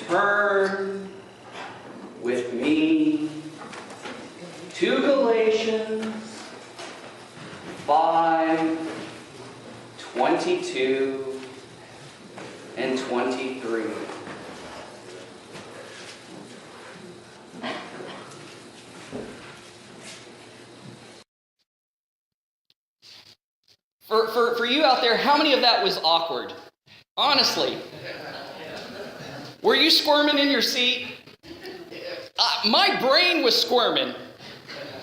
turn with me to Galatians 5:22 and 23. For you out there, how many of that was awkward? Honestly. Were you squirming in your seat? My brain was squirming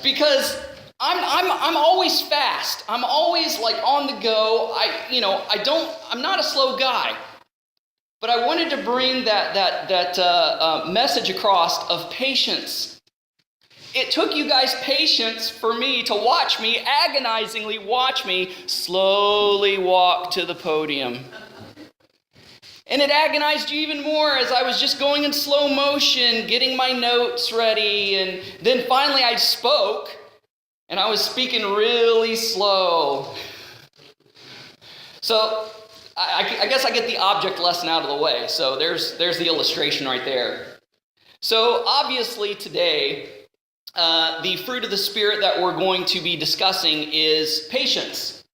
because I'm always fast. I'm always like on the go. I'm not a slow guy. But I wanted to bring that message across of patience. It took you guys patience for me to watch me, agonizingly watch me slowly walk to the podium. And it agonized you even more as I was just going in slow motion, getting my notes ready, and then finally I spoke, and I was speaking really slow. So I guess I get the object lesson out of the way. So there's the illustration right there. So obviously today, the fruit of the Spirit that we're going to be discussing is patience.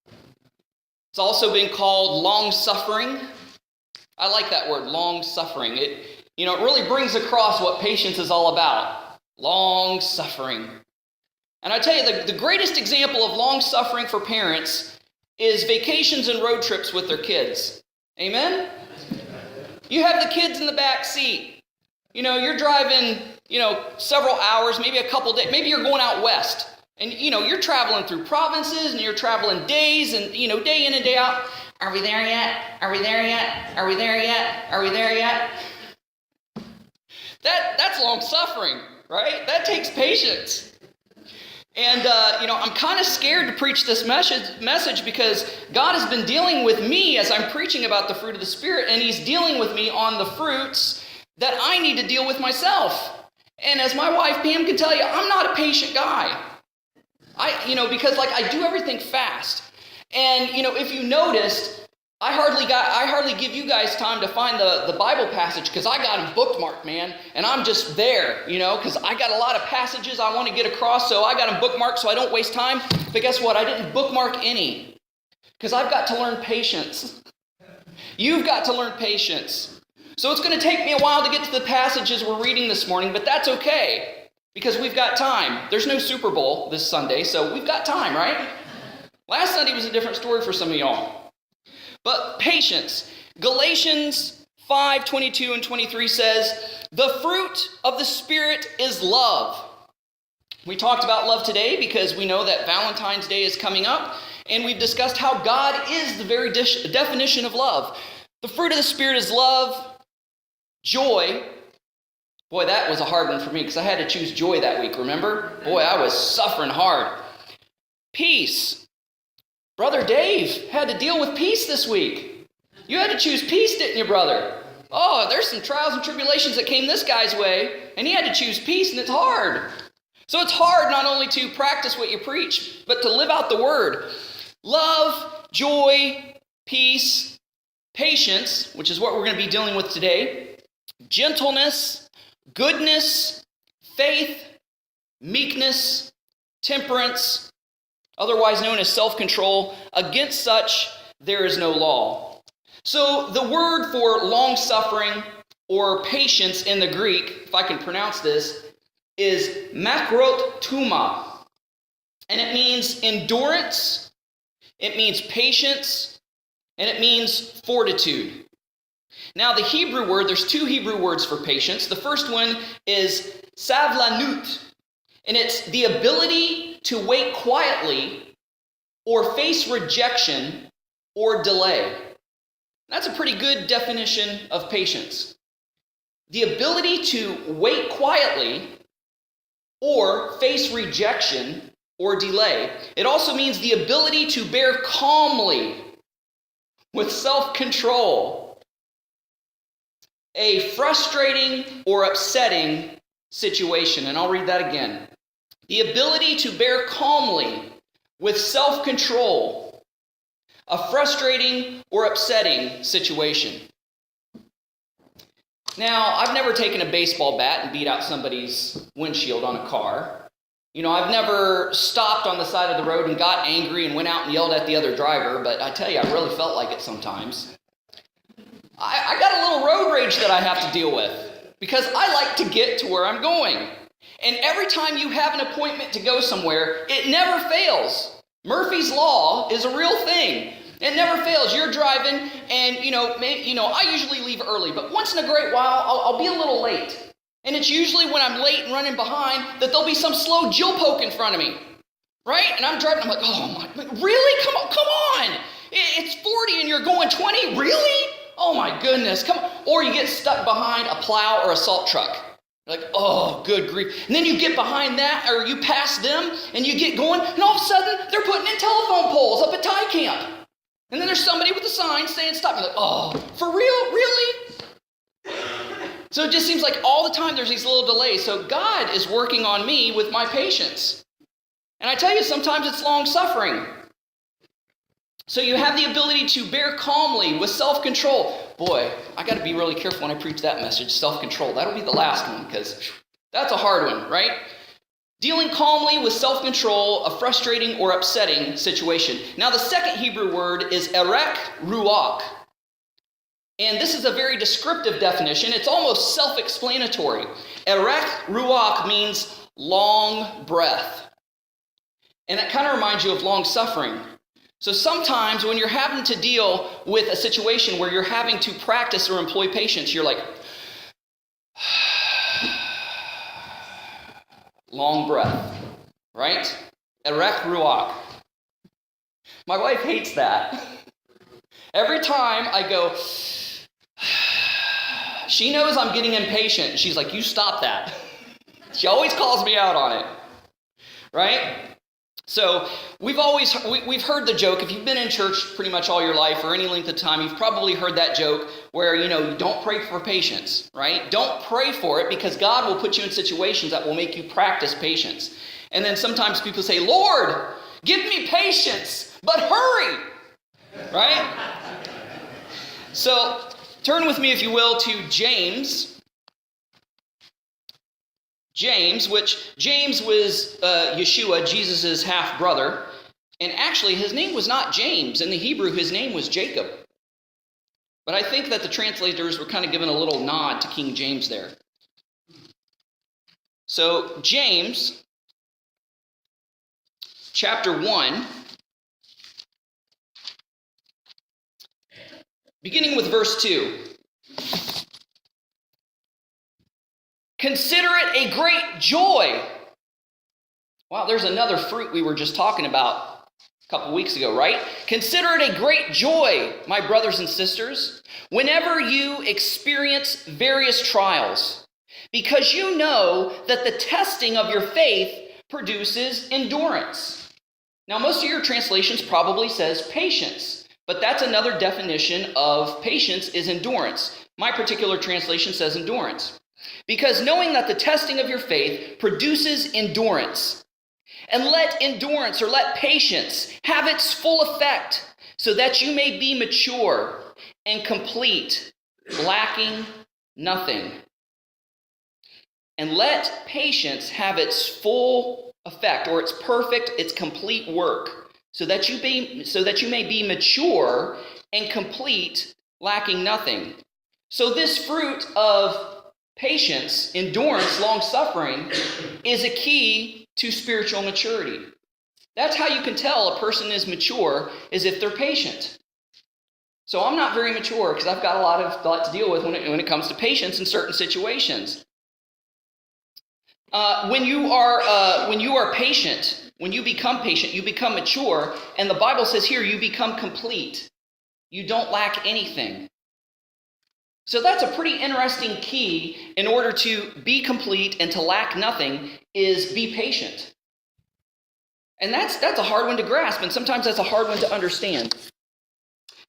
It's also been called long-suffering. I like that word, long-suffering. It really brings across what patience is all about. Long-suffering. And I tell you, the greatest example of long-suffering for parents is vacations and road trips with their kids. Amen? You have the kids in the back seat. You're driving, several hours, maybe a couple days. Maybe you're going out west. And, you're traveling through provinces and you're traveling days and, day in and day out. Are we there yet? Are we there yet? Are we there yet? Are we there yet? That's long suffering, right? That takes patience. And, I'm kind of scared to preach this message because God has been dealing with me as I'm preaching about the fruit of the Spirit, and He's dealing with me on the fruits that I need to deal with myself. And as my wife Pam can tell you, I'm not a patient guy. Because I do everything fast. And, if you noticed, I hardly give you guys time to find the Bible passage because I got them bookmarked, man. And I'm just there, because I got a lot of passages I want to get across, so I got them bookmarked so I don't waste time. But guess what? I didn't bookmark any because I've got to learn patience. You've got to learn patience. So it's going to take me a while to get to the passages we're reading this morning, but that's okay because we've got time. There's no Super Bowl this Sunday, so we've got time, right? Last Sunday was a different story for some of y'all. But patience. Galatians 5:22 and 23 says, "The fruit of the Spirit is love." We talked about love today because we know that Valentine's Day is coming up, and we've discussed how God is the very definition of love. The fruit of the Spirit is love, joy. Boy, that was a hard one for me because I had to choose joy that week, remember? Boy, I was suffering hard. Peace. Brother Dave had to deal with peace this week. You had to choose peace, didn't you, brother? Oh, there's some trials and tribulations that came this guy's way, and he had to choose peace, and it's hard. So it's hard not only to practice what you preach, but to live out the word. Love, joy, peace, patience, which is what we're going to be dealing with today, gentleness, goodness, faith, meekness, temperance, otherwise known as self-control. Against such, there is no law. So the word for long-suffering or patience in the Greek, if I can pronounce this, is makrotuma. And it means endurance, it means patience, and it means fortitude. Now the Hebrew word, there's two Hebrew words for patience. The first one is savlanut, and it's the ability to wait quietly or face rejection or delay. That's a pretty good definition of patience. The ability to wait quietly or face rejection or delay. It also means the ability to bear calmly with self-control a frustrating or upsetting situation. And I'll read that again. The ability to bear calmly with self-control a frustrating or upsetting situation. Now, I've never taken a baseball bat and beat out somebody's windshield on a car. I've never stopped on the side of the road and got angry and went out and yelled at the other driver, but I tell you, I really felt like it sometimes. I got a little road rage that I have to deal with because I like to get to where I'm going. And every time you have an appointment to go somewhere, it never fails. Murphy's Law is a real thing. It never fails. You're driving and, I usually leave early, but once in a great while, I'll be a little late. And it's usually when I'm late and running behind that there'll be some slow Jill poke in front of me, right? And I'm driving, I'm like, oh my, really? Come on. It's 40 and you're going 20? Really? Oh my goodness, come on. Or you get stuck behind a plow or a salt truck. You're like, oh, good grief. And then you get behind that, or you pass them, and you get going, and all of a sudden, they're putting in telephone poles up at Thai camp. And then there's somebody with a sign saying stop. You're like, oh, for real? Really? So it just seems like all the time there's these little delays. So God is working on me with my patience. And I tell you, sometimes it's long suffering. So you have the ability to bear calmly with self-control. Boy, I got to be really careful when I preach that message, self-control. That'll be the last one because that's a hard one, right? Dealing calmly with self-control, a frustrating or upsetting situation. Now the second Hebrew word is erek ruach. And this is a very descriptive definition. It's almost self-explanatory. Erek ruach means long breath. And that kind of reminds you of long suffering. So sometimes when you're having to deal with a situation where you're having to practice or employ patience, you're like, long breath, right? Erek ruach. My wife hates that. Every time I go, she knows I'm getting impatient. She's like, you stop that. She always calls me out on it, right? So we've heard the joke. If you've been in church pretty much all your life or any length of time, you've probably heard that joke where, you don't pray for patience, right? Don't pray for it because God will put you in situations that will make you practice patience. And then sometimes people say, Lord, give me patience, but hurry, right? So turn with me, if you will, to James. Which James was Yeshua, Jesus' half-brother. And actually, his name was not James. In the Hebrew, his name was Jacob. But I think that the translators were kind of giving a little nod to King James there. So, James, chapter 1, beginning with verse 2. Consider it a great joy. Wow, there's another fruit we were just talking about a couple weeks ago, right? Consider it a great joy, my brothers and sisters, whenever you experience various trials, because you know that the testing of your faith produces endurance. Now, most of your translations probably says patience, but that's another definition of patience is endurance. My particular translation says endurance. Because knowing that the testing of your faith produces endurance, and let endurance or let patience have its full effect, so that you may be mature and complete, lacking nothing. And let patience have its full effect, or its perfect, its complete work, so that you may be mature and complete, lacking nothing. So this fruit of patience, endurance, long-suffering is a key to spiritual maturity. That's how you can tell a person is mature, is if they're patient. So I'm not very mature because I've got a lot to deal with when it comes to patience in certain situations. When you are patient, when you become patient, you become mature, and the Bible says here you become complete. You don't lack anything. So that's a pretty interesting key in order to be complete and to lack nothing is be patient. And that's a hard one to grasp, and sometimes that's a hard one to understand.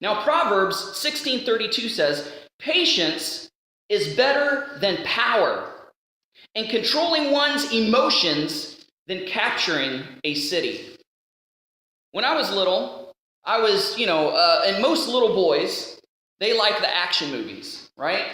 Now Proverbs 16:32 says, patience is better than power, and controlling one's emotions than capturing a city. When I was little, and most little boys, they like the action movies, right?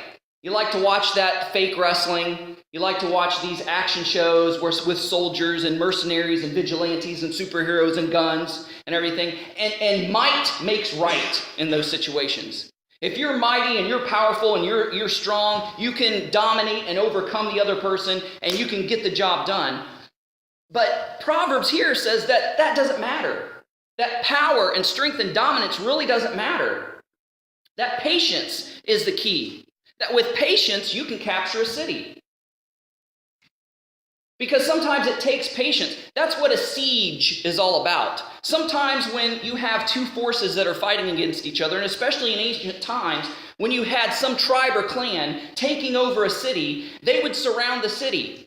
You like to watch that fake wrestling. You like to watch these action shows with soldiers and mercenaries and vigilantes and superheroes and guns and everything. And might makes right in those situations. If you're mighty and you're powerful and you're strong, you can dominate and overcome the other person and you can get the job done. But Proverbs here says that that doesn't matter. That power and strength and dominance really doesn't matter. That patience is the key. That with patience, you can capture a city. Because sometimes it takes patience. That's what a siege is all about. Sometimes when you have two forces that are fighting against each other, and especially in ancient times, when you had some tribe or clan taking over a city, they would surround the city.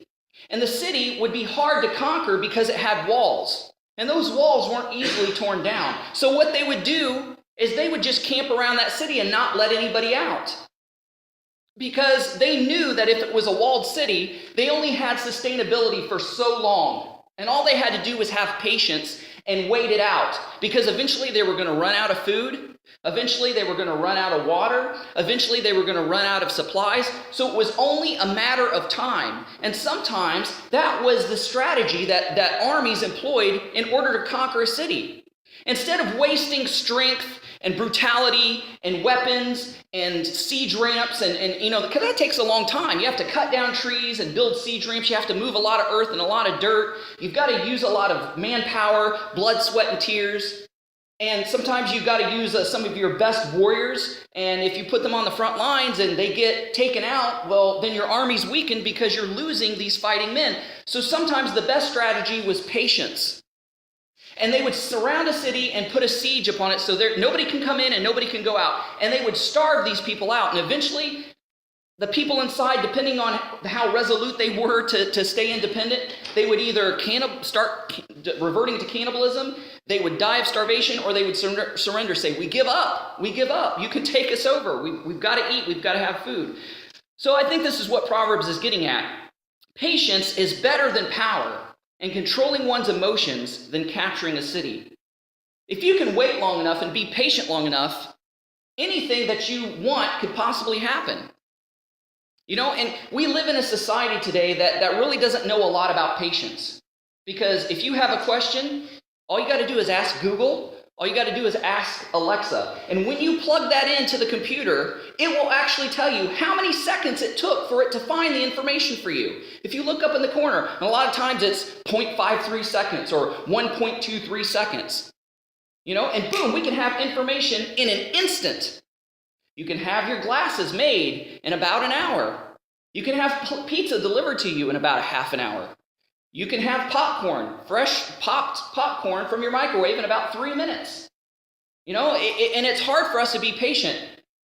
And the city would be hard to conquer because it had walls. And those walls weren't easily torn down. So what they would do is they would just camp around that city and not let anybody out. Because they knew that if it was a walled city, they only had sustainability for so long. And all they had to do was have patience and wait it out. Because eventually they were going to run out of food. Eventually they were going to run out of water. Eventually they were going to run out of supplies. So it was only a matter of time. And sometimes that was the strategy that armies employed in order to conquer a city. Instead of wasting strength and brutality and weapons and siege ramps and because that takes a long time. You have to cut down trees and build siege ramps. You have to move a lot of earth and a lot of dirt. You've got to use a lot of manpower, blood, sweat, and tears. And sometimes you've got to use some of your best warriors. And if you put them on the front lines and they get taken out, well, then your army's weakened because you're losing these fighting men. So sometimes the best strategy was patience. And they would surround a city and put a siege upon it so nobody can come in and nobody can go out. And they would starve these people out. And eventually, the people inside, depending on how resolute they were to stay independent, they would either start reverting to cannibalism, they would die of starvation, or they would surrender, say, we give up, you can take us over, we've got to eat, we've got to have food. So I think this is what Proverbs is getting at. Patience is better than power, and controlling one's emotions than capturing a city. If you can wait long enough and be patient long enough, anything that you want could possibly happen. And we live in a society today that really doesn't know a lot about patience. Because if you have a question, all you got to do is ask Google. All you got to do is ask Alexa. And when you plug that into the computer, it will actually tell you how many seconds it took for it to find the information for you. If you look up in the corner, and a lot of times it's 0.53 seconds or 1.23 seconds. And boom, we can have information in an instant. You can have your glasses made in about an hour. You can have pizza delivered to you in about a half an hour. You can have popcorn, fresh popped popcorn from your microwave in about 3 minutes. And it's hard for us to be patient.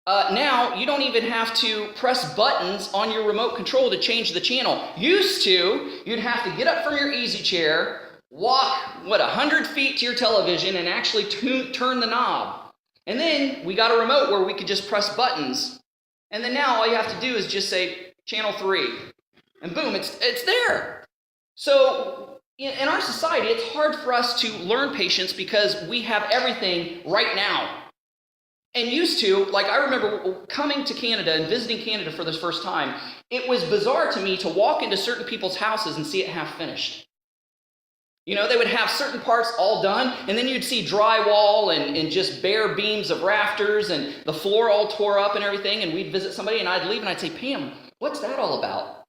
Now, you don't even have to press buttons on your remote control to change the channel. Used to, you'd have to get up from your easy chair, walk, 100 feet to your television and actually turn the knob. And then we got a remote where we could just press buttons. And then now all you have to do is just say, channel 3. And boom, it's there. So in our society, it's hard for us to learn patience because we have everything right now. And used to, I remember coming to Canada and visiting Canada for this first time, it was bizarre to me to walk into certain people's houses and see it half finished. They would have certain parts all done, and then you'd see drywall and just bare beams of rafters and the floor all tore up and everything, and we'd visit somebody and I'd leave and I'd say, Pam, what's that all about?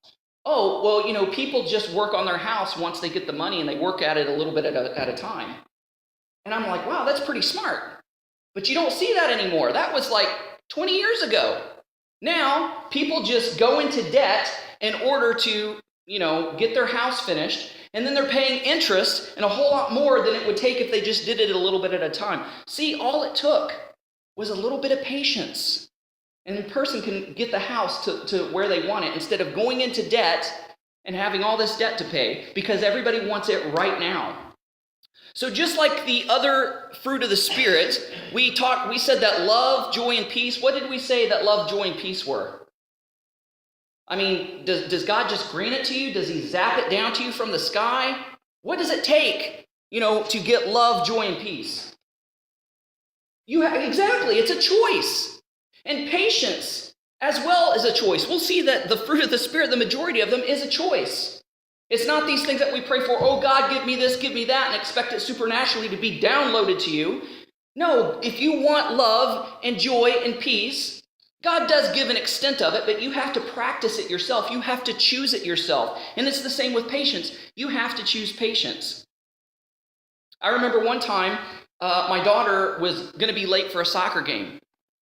Oh, well, people just work on their house once they get the money and they work at it a little bit at a time. And I'm like, wow, that's pretty smart. But you don't see that anymore. That was 20 years ago. Now, people just go into debt in order to, get their house finished. And then they're paying interest and a whole lot more than it would take if they just did it a little bit at a time. See, all it took was a little bit of patience. And a person can get the house to where they want it instead of going into debt and having all this debt to pay because everybody wants it right now. So just like the other fruit of the Spirit, we said that love, joy, and peace. What did we say that love, joy, and peace were? I mean, does God just grant it to you? Does he zap it down to you from the sky? What does it take, to get love, joy, and peace? Exactly, it's a choice. And patience as well as a choice. We'll see that the fruit of the Spirit, the majority of them, is a choice. It's not these things that we pray for, oh God, give me this, give me that, and expect it supernaturally to be downloaded to you. No, if you want love and joy and peace, God does give an extent of it, but you have to practice it yourself. You have to choose it yourself. And it's the same with patience. You have to choose patience. I remember one time, my daughter was going to be late for a soccer game.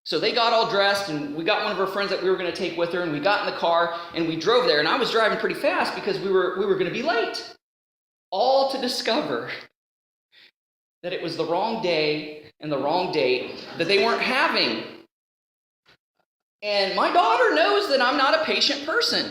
So they got all dressed, and we got one of her friends that we were going to take with her, and we got in the car, and we drove there. And I was driving pretty fast because we were going to be late. All to discover that it was the wrong day and the wrong date that they weren't having. And my daughter knows that I'm not a patient person.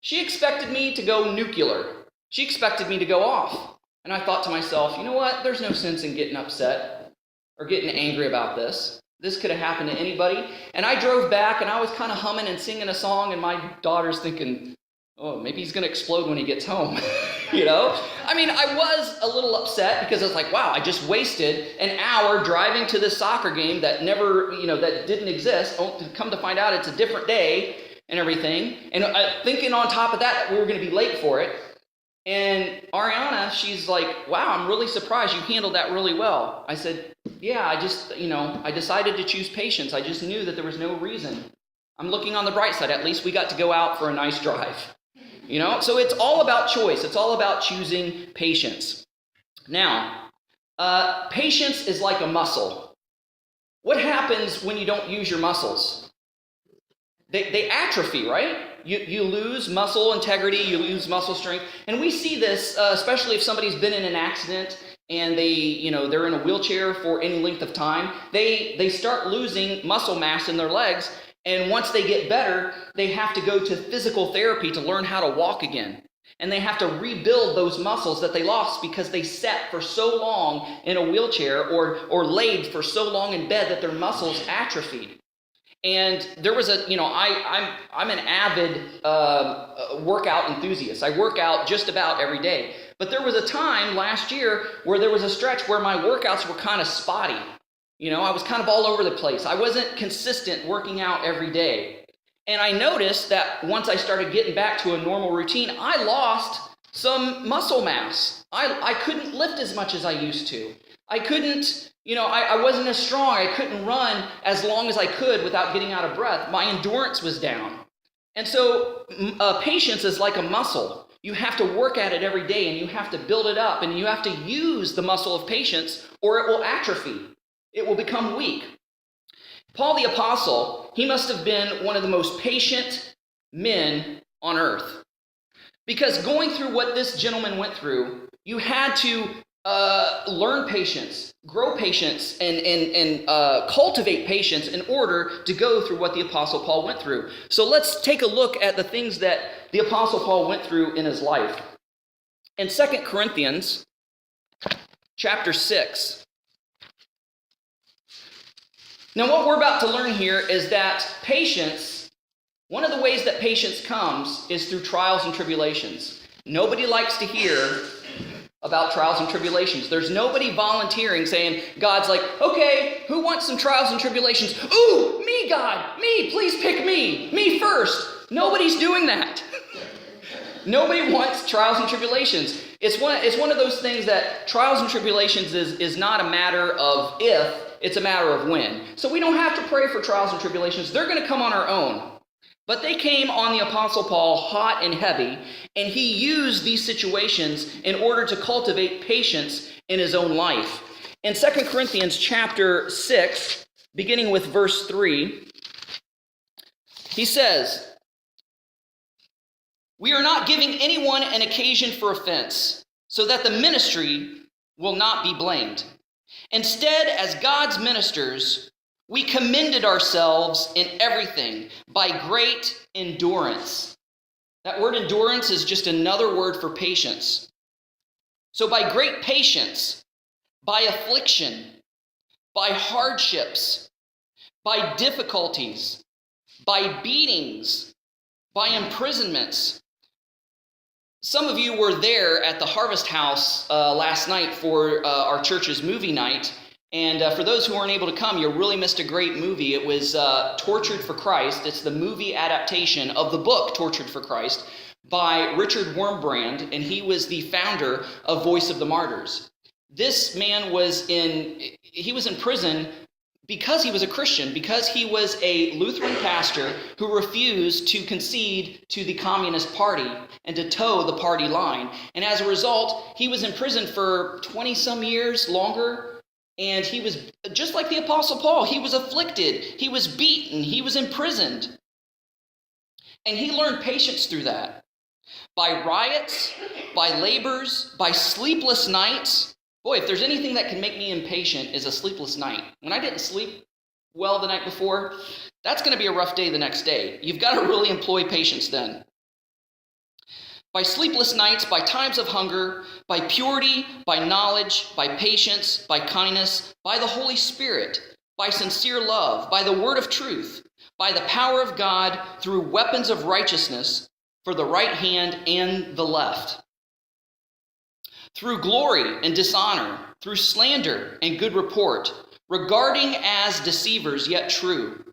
She expected me to go nuclear. She expected me to go off. And I thought to myself, you know what? There's no sense in getting upset or getting angry about this. This could have happened to anybody. And I drove back, and I was kind of humming and singing a song, and my daughter's thinking, oh, maybe he's going to explode when he gets home. You know? I mean, I was a little upset because I was like, wow, I just wasted an hour driving to this soccer game that never, that didn't exist. Oh, to come to find out it's a different day and everything. And thinking on top of that we were going to be late for it. And Ariana, she's like, wow, I'm really surprised you handled that really well. I said, yeah, I decided to choose patience. I just knew that there was no reason. I'm looking on the bright side. At least we got to go out for a nice drive. So it's all about choice. It's all about choosing patience. Now, patience is like a muscle. What happens when you don't use your muscles? They atrophy, right? You lose muscle integrity, you lose muscle strength. And we see this, especially if somebody's been in an accident and they're in a wheelchair for any length of time. They start losing muscle mass in their legs. And once they get better, they have to go to physical therapy to learn how to walk again. And they have to rebuild those muscles that they lost because they sat for so long in a wheelchair or laid for so long in bed that their muscles atrophied. And there was I'm an avid workout enthusiast. I work out just about every day. But there was a time last year where there was a stretch where my workouts were kind of spotty. I was kind of all over the place. I wasn't consistent working out every day. And I noticed that once I started getting back to a normal routine, I lost some muscle mass. I couldn't lift as much as I used to. I couldn't, I wasn't as strong. I couldn't run as long as I could without getting out of breath. My endurance was down. And so patience is like a muscle. You have to work at it every day, and you have to build it up, and you have to use the muscle of patience, or it will atrophy. It will become weak. Paul the Apostle, he must have been one of the most patient men on earth. Because going through what this gentleman went through, you had to learn patience, grow patience, and cultivate patience in order to go through what the Apostle Paul went through. So let's take a look at the things that the Apostle Paul went through in his life. In 2 Corinthians chapter 6, now, what we're about to learn here is that patience, one of the ways that patience comes is through trials and tribulations. Nobody likes to hear about trials and tribulations. There's nobody volunteering saying, God's like, okay, who wants some trials and tribulations? Ooh, me, God, me, please pick me first. Nobody's doing that. Nobody wants trials and tribulations. It's one of those things that trials and tribulations is not a matter of if, it's a matter of when. So we don't have to pray for trials and tribulations. They're going to come on our own. But they came on the Apostle Paul hot and heavy, and he used these situations in order to cultivate patience in his own life. In 2 Corinthians chapter 6, beginning with verse 3, he says, "We are not giving anyone an occasion for offense, so that the ministry will not be blamed. Instead, as God's ministers, we commended ourselves in everything by great endurance." That word endurance is just another word for patience. So by great patience, by affliction, by hardships, by difficulties, by beatings, by imprisonments. Some of you were there at the Harvest House last night for our church's movie night, And for those who weren't able to come, you really missed a great movie. It was Tortured for Christ. It's the movie adaptation of the book Tortured for Christ by Richard Wurmbrand, and he was the founder of Voice of the Martyrs. This man was in prison because he was a Christian, because he was a Lutheran pastor who refused to concede to the Communist Party and to toe the party line. And as a result, he was in prison for 20-some years longer. And he was, just like the Apostle Paul, he was afflicted, he was beaten, he was imprisoned. And he learned patience through that. By riots, by labors, by sleepless nights. Boy, if there's anything that can make me impatient is a sleepless night. When I didn't sleep well the night before, that's going to be a rough day the next day. You've got to really employ patience then. By sleepless nights, by times of hunger, by purity, by knowledge, by patience, by kindness, by the Holy Spirit, by sincere love, by the word of truth, by the power of God through weapons of righteousness for the right hand and the left. Through glory and dishonor, through slander and good report, regarding as deceivers yet true,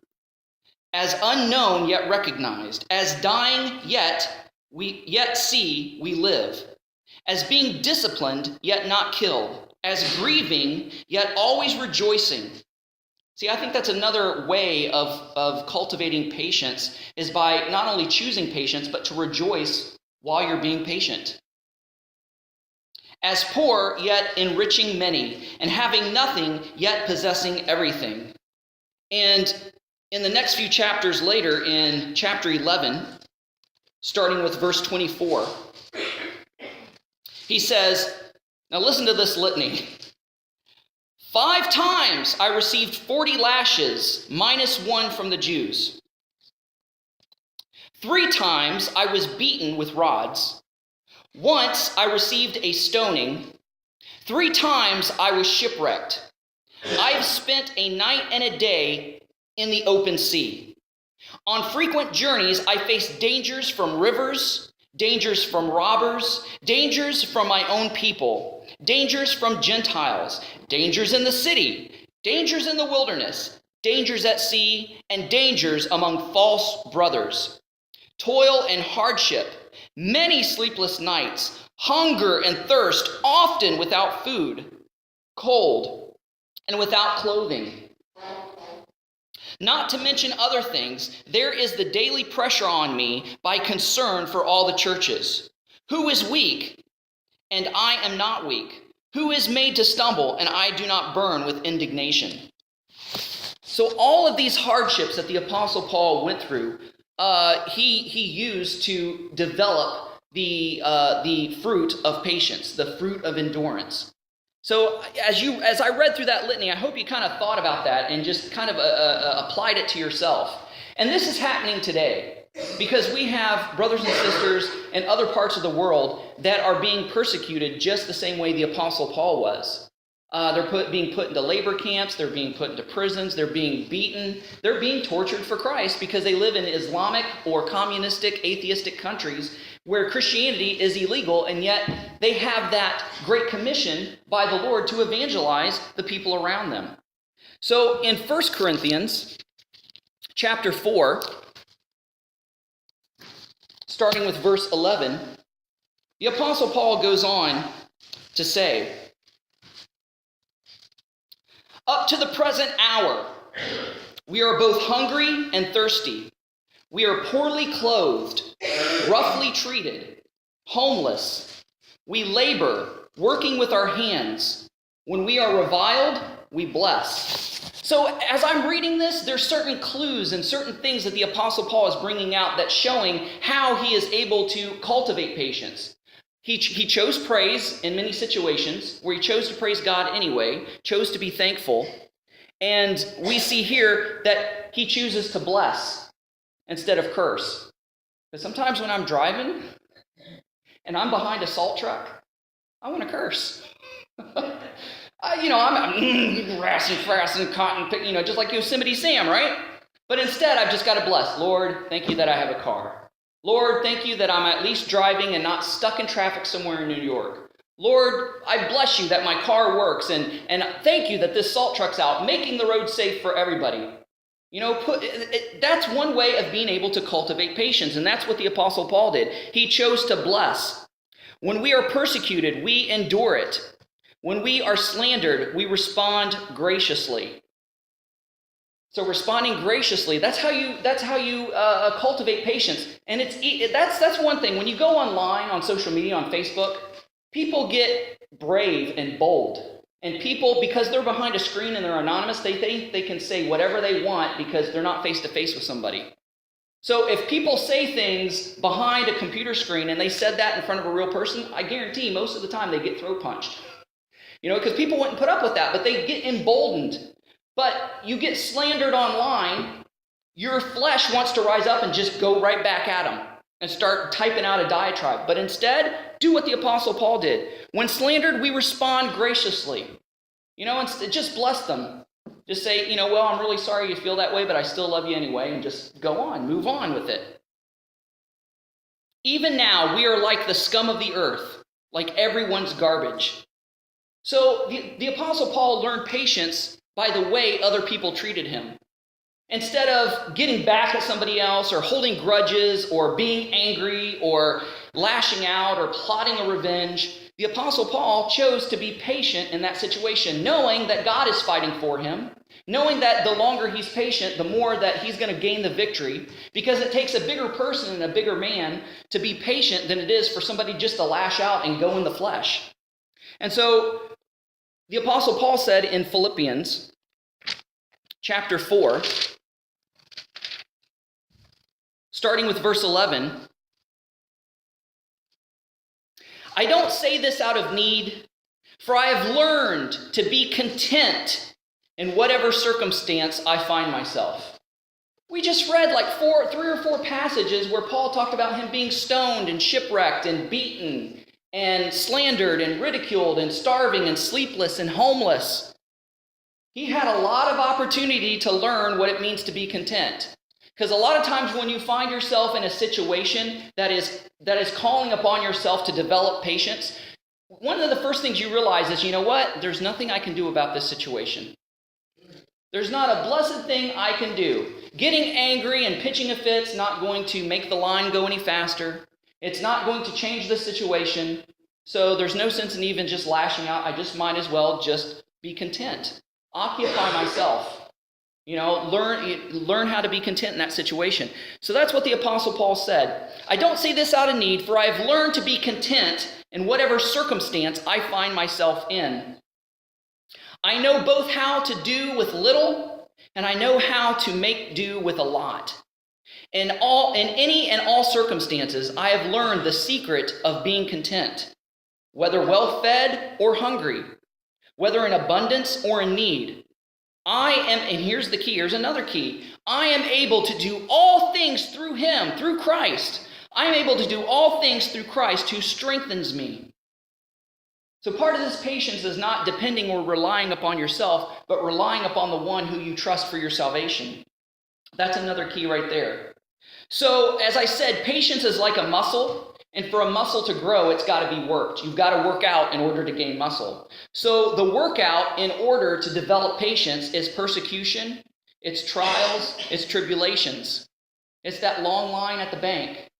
as unknown yet recognized, as dying yet see we live, as being disciplined yet not killed, as grieving yet always rejoicing. See, I think that's another way of cultivating patience, is by not only choosing patience, but to rejoice while you're being patient. As poor, yet enriching many, and having nothing, yet possessing everything. And in the next few chapters later, in chapter 11, starting with verse 24, he says, now listen to this litany. 5 times I received 40 lashes, minus 1 from the Jews. 3 times I was beaten with rods. Once I received a stoning. 3 times I was shipwrecked. I have spent a night and a day in the open sea. On frequent journeys, I faced dangers from rivers, dangers from robbers, dangers from my own people, dangers from Gentiles, dangers in the city, dangers in the wilderness, dangers at sea, and dangers among false brothers. Toil and hardship, many sleepless nights, hunger and thirst, often without food, cold, and without clothing. Not to mention other things, there is the daily pressure on me by concern for all the churches. Who is weak, and I am not weak? Who is made to stumble, and I do not burn with indignation? So all of these hardships that the Apostle Paul went through, he used to develop the fruit of patience, the fruit of endurance. So as I read through that litany, I hope you kind of thought about that and just kind of applied it to yourself. And this is happening today because we have brothers and sisters in other parts of the world that are being persecuted just the same way the Apostle Paul was. They're being put into labor camps, they're being put into prisons, they're being beaten, they're being tortured for Christ because they live in Islamic or communistic, atheistic countries where Christianity is illegal, and yet they have that great commission by the Lord to evangelize the people around them. So in 1 Corinthians chapter 4, starting with verse 11, the Apostle Paul goes on to say, up to the present hour, we are both hungry and thirsty. We are poorly clothed, roughly treated, homeless. We labor, working with our hands. When we are reviled, we bless. So as I'm reading this, there's certain clues and certain things that the Apostle Paul is bringing out that's showing how he is able to cultivate patience. He chose praise in many situations where he chose to praise God anyway, chose to be thankful. And we see here that he chooses to bless instead of curse. Because sometimes when I'm driving and I'm behind a salt truck, I want to curse. I'm rassing, cotton, just like Yosemite Sam, right? But instead, I've just got to bless. Lord, thank you that I have a car. Lord, thank you that I'm at least driving and not stuck in traffic somewhere in New York. Lord, I bless you that my car works, and thank you that this salt truck's out, making the road safe for everybody. That's one way of being able to cultivate patience, and that's what the Apostle Paul did. He chose to bless. When we are persecuted, we endure it. When we are slandered, we respond graciously. So responding graciously, that's how you cultivate patience. And that's one thing. When you go online on social media, on Facebook, people get brave and bold. And people, because they're behind a screen and they're anonymous, they think they can say whatever they want because they're not face to face with somebody. So if people say things behind a computer screen and they said that in front of a real person, I guarantee most of the time they get throat punched. Because people wouldn't put up with that, but they get emboldened. But you get slandered online, your flesh wants to rise up and just go right back at them and start typing out a diatribe. But instead, do what the Apostle Paul did. When slandered, we respond graciously. And just bless them. Just say, well, I'm really sorry you feel that way, but I still love you anyway, and just go on, move on with it. Even now, we are like the scum of the earth, like everyone's garbage. So the Apostle Paul learned patience by the way other people treated him. Instead of getting back at somebody else or holding grudges or being angry or lashing out or plotting a revenge, the Apostle Paul chose to be patient in that situation, knowing that God is fighting for him, knowing that the longer he's patient, the more that he's going to gain the victory, because it takes a bigger person and a bigger man to be patient than it is for somebody just to lash out and go in the flesh. And so the Apostle Paul said in Philippians chapter 4, starting with verse 11, I don't say this out of need, for I have learned to be content in whatever circumstance I find myself. We just read like 3 or 4 passages where Paul talked about him being stoned and shipwrecked and beaten and slandered and ridiculed and starving and sleepless and homeless. He had a lot of opportunity to learn what it means to be content. Because a lot of times when you find yourself in a situation that is calling upon yourself to develop patience, one of the first things you realize is, you know what? There's nothing I can do about this situation. There's not a blessed thing I can do. Getting angry and pitching a fit's not going to make the line go any faster. It's not going to change the situation. So there's no sense in even just lashing out. I just might as well just be content. Occupy myself. Learn how to be content in that situation. So that's what the Apostle Paul said. I don't say this out of need, for I have learned to be content in whatever circumstance I find myself in. I know both how to do with little, and I know how to make do with a lot. In any and all circumstances, I have learned the secret of being content, whether well-fed or hungry, whether in abundance or in need. And here's the key, here's another key. I am able to do all things through him, through Christ. I am able to do all things through Christ who strengthens me. So part of this patience is not depending or relying upon yourself, but relying upon the one who you trust for your salvation. That's another key right there. So as I said, patience is like a muscle. And for a muscle to grow, it's got to be worked. You've got to work out in order to gain muscle. So the workout in order to develop patience is persecution, it's trials, it's tribulations. It's that long line at the bank.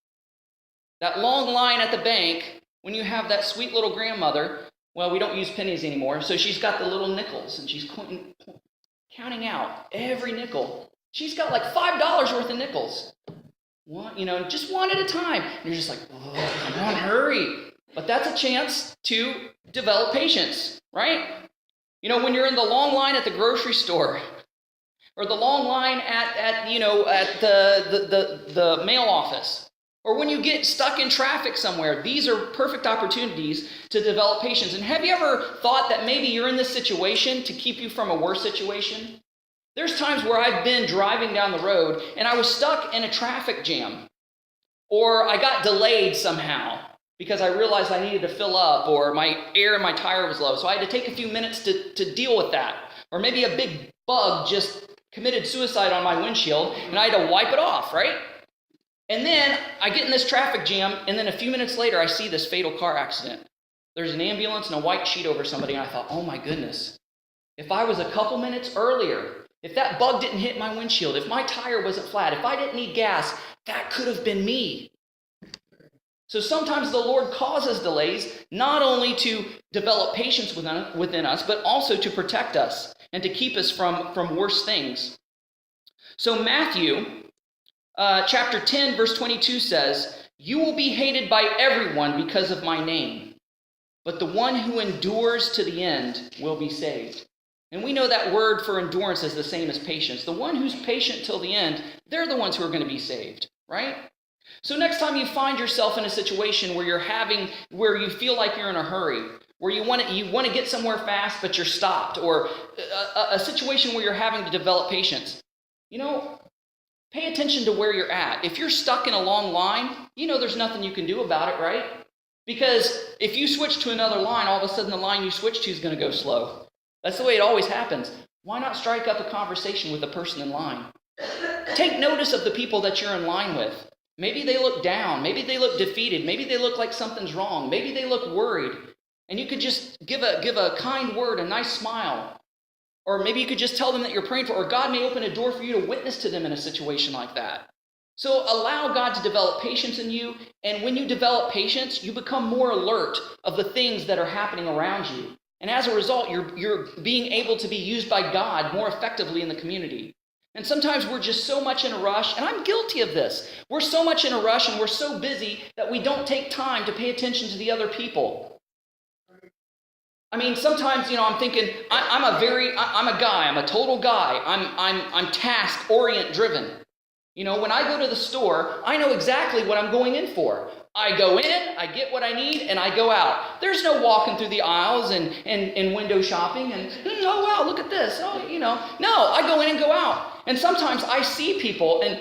That long line at the bank, when you have that sweet little grandmother, well, we don't use pennies anymore, so she's got the little nickels, and she's counting out every nickel. She's got like $5 worth of nickels. Just one at a time. And you're just like, oh, come on, hurry. But that's a chance to develop patience, right? When you're in the long line at the grocery store, or the long line at the mail office, or when you get stuck in traffic somewhere, these are perfect opportunities to develop patience. And have you ever thought that maybe you're in this situation to keep you from a worse situation? There's times where I've been driving down the road and I was stuck in a traffic jam, or I got delayed somehow because I realized I needed to fill up, or my air in my tire was low. So I had to take a few minutes to deal with that. Or maybe a big bug just committed suicide on my windshield and I had to wipe it off, right? And then I get in this traffic jam, and then a few minutes later I see this fatal car accident. There's an ambulance and a white sheet over somebody, and I thought, oh my goodness, if I was a couple minutes earlier, if that bug didn't hit my windshield, if my tire wasn't flat, if I didn't need gas, that could have been me. So sometimes the Lord causes delays not only to develop patience within us, but also to protect us and to keep us from worse things. So Matthew chapter 10, verse 22 says, "You will be hated by everyone because of my name, but the one who endures to the end will be saved." And we know that word for endurance is the same as patience. The one who's patient till the end, they're the ones who are going to be saved, right? So next time you find yourself in a situation where where you feel like you're in a hurry, where you want to get somewhere fast but you're stopped, or a situation where you're having to develop patience, pay attention to where you're at. If you're stuck in a long line, there's nothing you can do about it, right? Because if you switch to another line, all of a sudden the line you switch to is going to go slow. That's the way it always happens. Why not strike up a conversation with the person in line? Take notice of the people that you're in line with. Maybe they look down. Maybe they look defeated. Maybe they look like something's wrong. Maybe they look worried. And you could just give a kind word, a nice smile. Or maybe you could just tell them that you're praying for, or God may open a door for you to witness to them in a situation like that. So allow God to develop patience in you. And when you develop patience, you become more alert of the things that are happening around you. And as a result, you're being able to be used by God more effectively in the community. And sometimes we're just so much in a rush, and I'm guilty of this. We're so much in a rush and we're so busy that we don't take time to pay attention to the other people. I mean, sometimes, I'm thinking, I'm a guy, I'm a total guy. I'm task-orient driven. When I go to the store, I know exactly what I'm going in for. I go in, I get what I need, and I go out. There's no walking through the aisles and window shopping and, oh, wow, look at this. Oh, No, I go in and go out. And sometimes I see people and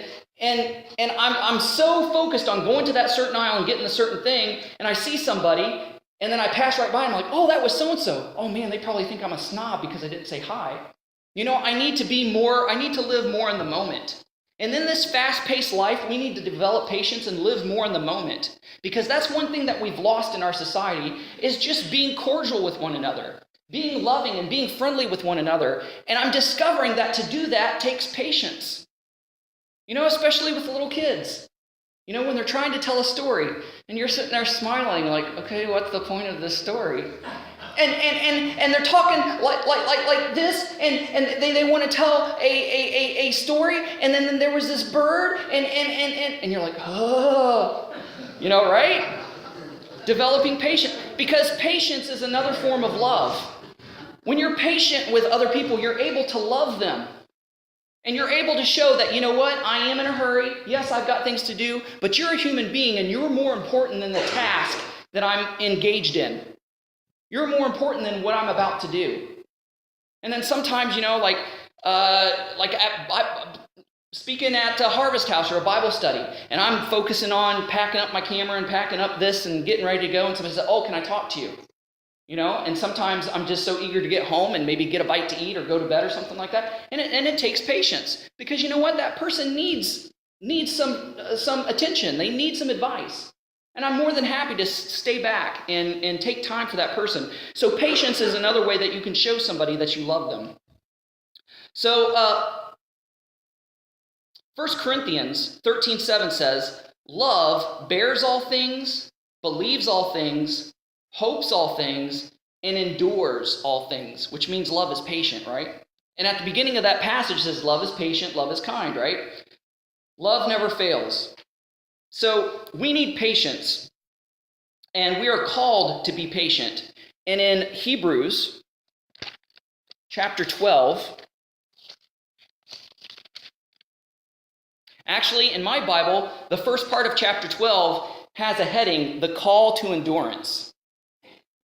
I'm so focused on going to that certain aisle and getting a certain thing, and I see somebody, and then I pass right by and I'm like, oh, that was so-and-so. Oh, man, they probably think I'm a snob because I didn't say hi. I need to live more in the moment. And in this fast-paced life, we need to develop patience and live more in the moment. Because that's one thing that we've lost in our society, is just being cordial with one another, being loving and being friendly with one another. And I'm discovering that to do that takes patience. Especially with little kids. When they're trying to tell a story, and you're sitting there smiling like, okay, what's the point of this story? And they're talking like this, and they want to tell a story, and then there was this bird, and you're like, oh, right? Developing patience, because patience is another form of love. When you're patient with other people, you're able to love them. And you're able to show that, I am in a hurry. Yes, I've got things to do, but you're a human being, and you're more important than the task that I'm engaged in. You're more important than what I'm about to do. And then sometimes, speaking at a Harvest House or a Bible study, and I'm focusing on packing up my camera and packing up this and getting ready to go, and somebody says, oh, can I talk to you? And sometimes I'm just so eager to get home and maybe get a bite to eat or go to bed or something like that. And it takes patience, because that person needs some attention. They need some advice. And I'm more than happy to stay back and take time for that person. So patience is another way that you can show somebody that you love them. So 1 Corinthians 13:7 says, love bears all things, believes all things, hopes all things, and endures all things, which means love is patient, right? And at the beginning of that passage it says love is patient, love is kind, right? Love never fails. So we need patience, and we are called to be patient. And in Hebrews chapter 12, actually in my Bible, the first part of chapter 12 has a heading, the call to endurance,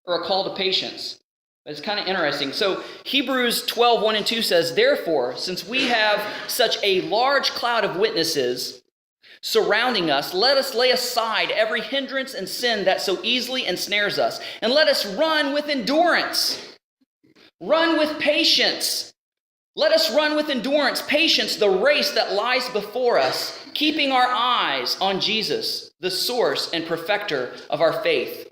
or a call to patience. But it's kind of interesting. So Hebrews 12, 1 and 2 says, therefore, since we have such a large cloud of witnesses surrounding us, let us lay aside every hindrance and sin that so easily ensnares us, and let us run with endurance. Run with patience. Let us run with endurance, patience, the race that lies before us, keeping our eyes on Jesus, the source and perfecter of our faith.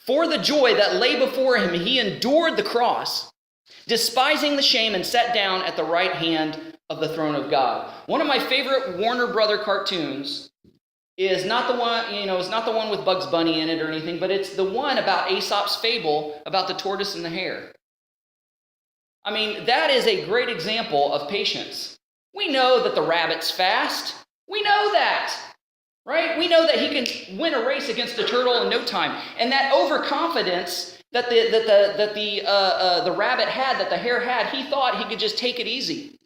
For the joy that lay before him, he endured the cross, despising the shame, and sat down at the right hand of the throne of God. One of my favorite Warner Brother cartoons is not the one, it's not the one with Bugs Bunny in it or anything, but it's the one about Aesop's fable about the tortoise and the hare. I mean, that is a great example of patience. We know that the rabbit's fast. We know that, right? We know that he can win a race against a turtle in no time. And that overconfidence that the rabbit had, that the hare had, he thought he could just take it easy.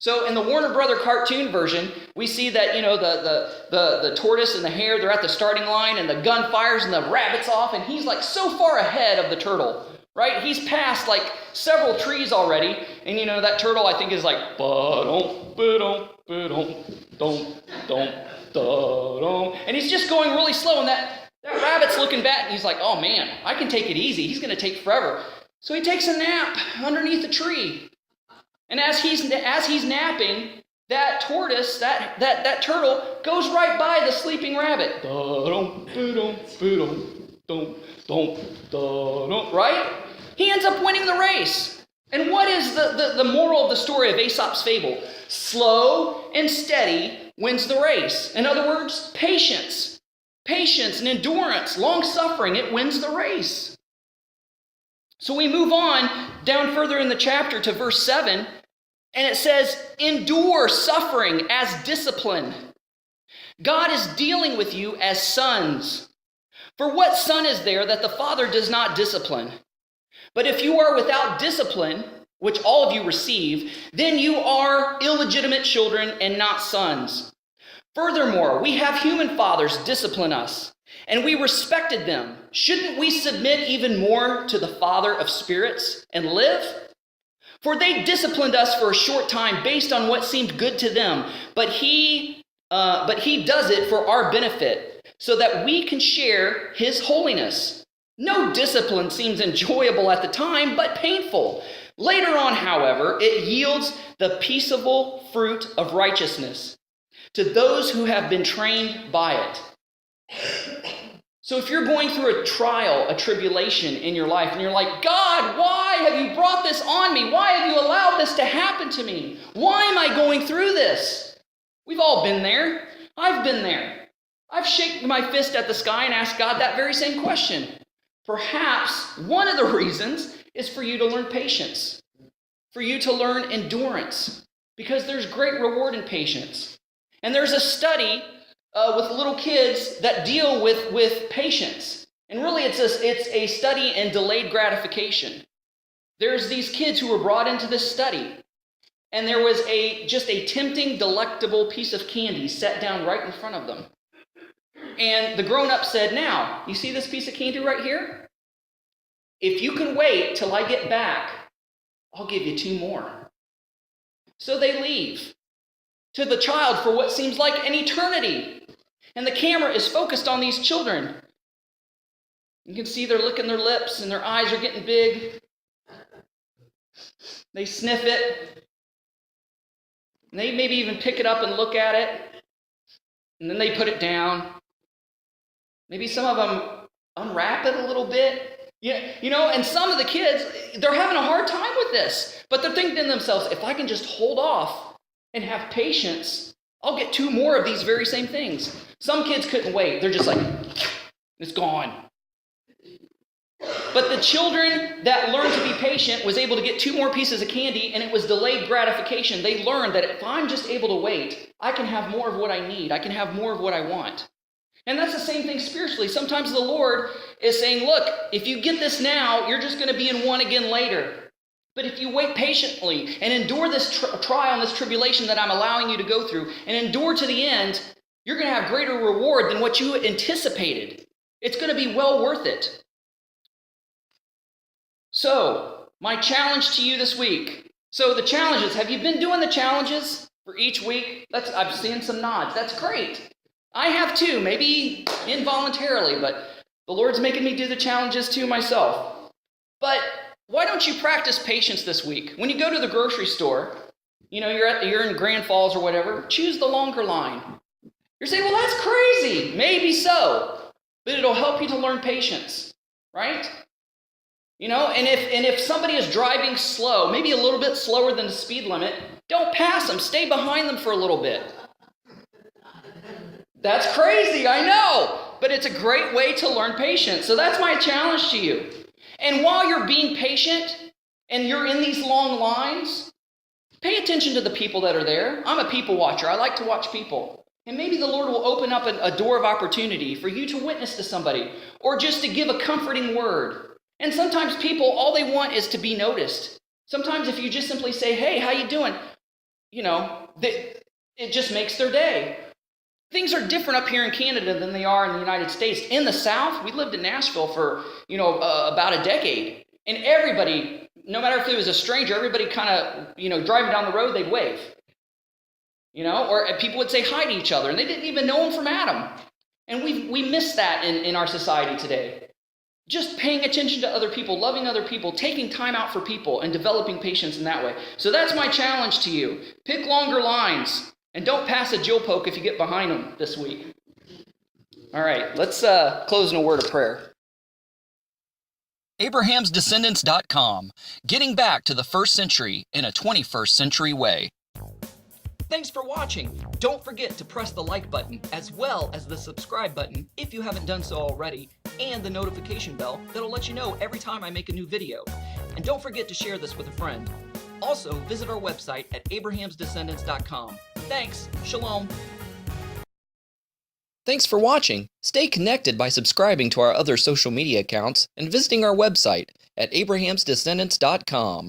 So in the Warner Brother cartoon version, we see that, the tortoise and the hare, they're at the starting line, and the gun fires and the rabbit's off, and he's like so far ahead of the turtle, right? He's passed like several trees already, and that turtle I think is like, ba-dum, ba-dum, ba-dum, dum, dum, da-dum. And he's just going really slow, and that rabbit's looking back, and he's like, oh man, I can take it easy. He's going to take forever. So he takes a nap underneath a tree. And as he's napping, that tortoise, that turtle, goes right by the sleeping rabbit. Right? He ends up winning the race. And what is the moral of the story of Aesop's fable? Slow and steady wins the race. In other words, patience. Patience and endurance, long-suffering, it wins the race. So we move on down further in the chapter to verse 7, and it says, endure suffering as discipline. God is dealing with you as sons. For what son is there that the father does not discipline? But if you are without discipline, which all of you receive, then you are illegitimate children and not sons. Furthermore, we have human fathers discipline us, and we respected them. Shouldn't we submit even more to the Father of spirits and live? For they disciplined us for a short time based on what seemed good to them, but he does it for our benefit, so that we can share his holiness. No discipline seems enjoyable at the time, but painful. Later on, however, it yields the peaceable fruit of righteousness to those who have been trained by it. So if you're going through a trial, a tribulation in your life, and you're like, God, why have you brought this on me? Why have you allowed this to happen to me? Why am I going through this? We've all been there. I've been there. I've shaken my fist at the sky and asked God that very same question. Perhaps one of the reasons is for you to learn patience, for you to learn endurance, because there's great reward in patience. And there's a study with little kids that deal with patience. And really it's a study in delayed gratification. There's these kids who were brought into this study, and there was just a tempting, delectable piece of candy set down right in front of them. And the grown-up said, now, you see this piece of candy right here? If you can wait till I get back, I'll give you 2 more. So they leave to the child for what seems like an eternity. And the camera is focused on these children. You can see they're licking their lips and their eyes are getting big. They sniff it. And they maybe even pick it up and look at it. And then they put it down. Maybe some of them unwrap it a little bit. And some of the kids, they're having a hard time with this. But they're thinking to themselves, if I can just hold off and have patience, I'll get 2 more of these very same things. Some kids couldn't wait. They're just like, it's gone. But the children that learned to be patient was able to get 2 more pieces of candy, and it was delayed gratification. They learned that if I'm just able to wait, I can have more of what I need. I can have more of what I want. And that's the same thing spiritually. Sometimes the Lord is saying, look, if you get this now, you're just going to be in one again later. But if you wait patiently and endure this trial and this tribulation that I'm allowing you to go through and endure to the end, you're going to have greater reward than what you anticipated. It's going to be well worth it. So, my challenge to you this week. So the challenges, have you been doing the challenges for each week? I've seen some nods. That's great. I have too, maybe involuntarily, but the Lord's making me do the challenges too myself. But why don't you practice patience this week? When you go to the grocery store, you're in Grand Falls or whatever, choose the longer line. You're saying, well, that's crazy. Maybe so, but it'll help you to learn patience. right? And if somebody is driving slow, maybe a little bit slower than the speed limit, don't pass them. Stay behind them for a little bit. That's crazy, I know, but it's a great way to learn patience. So that's my challenge to you. And while you're being patient and you're in these long lines, pay attention to the people that are there. I'm a people watcher. I like to watch people. And maybe the Lord will open up a door of opportunity for you to witness to somebody or just to give a comforting word. And sometimes people, all they want is to be noticed. Sometimes if you just simply say, hey, how you doing? It just makes their day. Things are different up here in Canada than they are in the United States. In the South, we lived in Nashville for, about a decade. And everybody, no matter if it was a stranger, everybody kind of, driving down the road, they'd wave. Or people would say hi to each other, and they didn't even know him from Adam. And we miss that in our society today. Just paying attention to other people, loving other people, taking time out for people, and developing patience in that way. So that's my challenge to you. Pick longer lines. And don't pass a Jill poke if you get behind them this week. All right, let's close in a word of prayer. AbrahamsDescendants.com, getting back to the first century in a 21st century way. Thanks for watching. Don't forget to press the like button as well as the subscribe button if you haven't done so already, and the notification bell that'll let you know every time I make a new video. And don't forget to share this with a friend. Also, visit our website at abrahamsdescendants.com. Thanks. Shalom. Thanks for watching. Stay connected by subscribing to our other social media accounts and visiting our website at abrahamsdescendants.com.